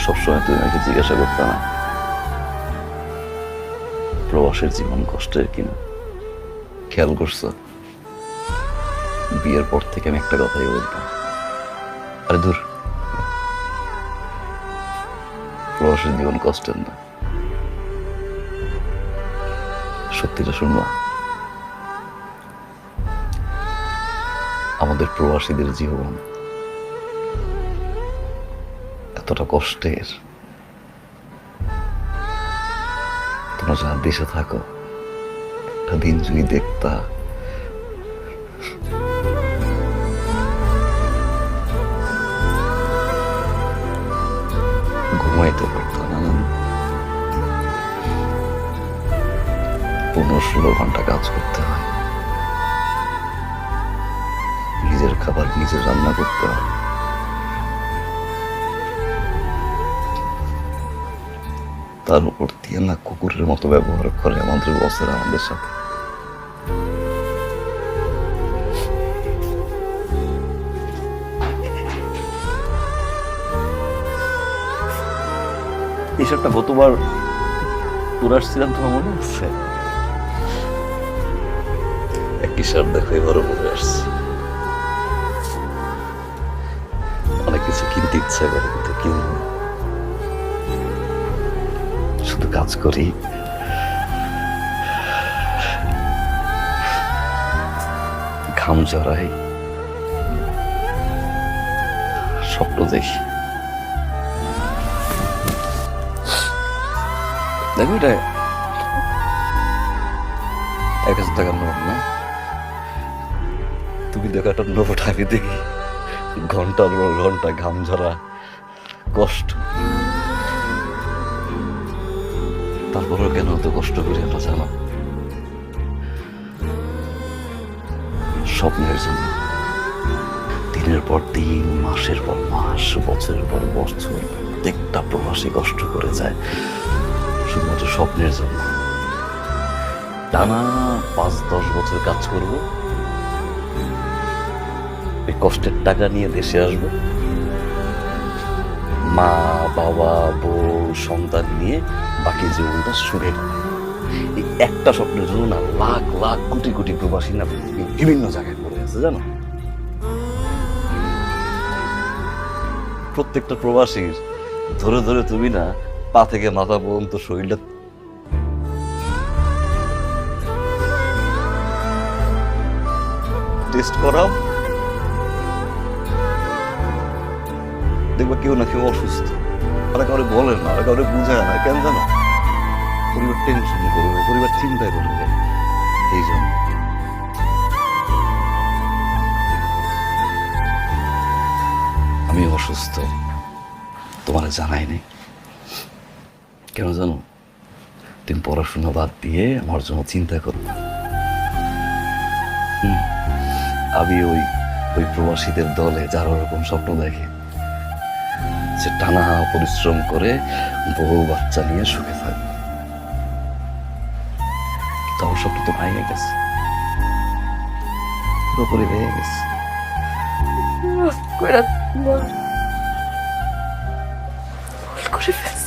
সবসময় তুমি আমাকে জিজ্ঞাসা করতে না প্রবাসের জীবন কষ্টের কিনা। খেয়াল করছো বিয়ের পর থেকে আমি একটা কথাই বলতাম, আরে দূর, প্রবাসের জীবন কষ্টের না। সত্যিটা শুনবা, আমাদের প্রবাসীদের জীবন এতটা কষ্টের, তোমরা যারা দেশে থাকো একটা দিন যদি দেখতা, ঘুমাইতে পারতো না। 15-16 ঘন্টা কাজ করতে হয়, নিজের খাবার নিজে রান্না করতে হয়, তার উপর দিয়ে না কুকুরের মতো ব্যবহার করে আমাদের বসেরা আমাদের সাথে। হিসাবটা গতবার তোর আসছিলাম, তোমার মনে আছে? এক হিসাব দেখো এবারও বলে আসছি। অনেক কিছু কিনতে ইচ্ছা করে কিন্তু কিনবো, শুধু কাজ করি, ঘাম জড়াই, স্বপ্ন দেখি। দেখো এটা 1000 টাকার নোট না, তুমি দেখো একটা নোট, আমি দেখি ঘন্টার পর ঘন্টা ঘাম ঝরা, কষ্ট। তারপরেও কেন এত কষ্ট করি আমরা জানো? স্বপ্নের জন্য। দিনের পর দিন, মাসের পর মাস, বছরের পর বছর প্রত্যেকটা প্রবাসী কষ্ট করে যায় শুধুমাত্র স্বপ্নের জন্য। টানা 5-10 বছর কাজ করব, এই কষ্টের টাকা নিয়ে দেশে আসবো, মা বাবা বউ সন্তান নিয়ে বাকি জীবনটা সুখে কাটাবো। এই একটা স্বপ্নের জন্য না লাখ লাখ কোটি কোটি প্রবাসী না বিভিন্ন জায়গায় পড়ে আছে জানো। প্রত্যেকটা প্রবাসীর ধরে ধরে তুমি না পা থেকে মাথা পর্যন্ত শরীরটা টেস্ট করাও, দেখবা কেউ না কেউ অসুস্থ। ওরা কাউরে বলে না, ওরা কাউরে বুঝায় না, কেন জানো? পরিবার টেনশন করবে, পরিবার চিন্তায় করবে। এই জন্য আমি অসুস্থ তোমার জানাই নেই, কেন জানো? তুমি পড়াশোনা বাদ দিয়ে আমার জন্য চিন্তা করো। আমি ওই ওই প্রবাসীদের দলে যারা ওরকম স্বপ্ন দেখে, সে টানা পরিশ্রম করে বউ বাচ্চা নিয়ে সুখে থাকবে। তোমার স্বপ্ন তো ভেঙে গেছে, পুরোপুরি ভেঙে গেছে। করে ফেলছি।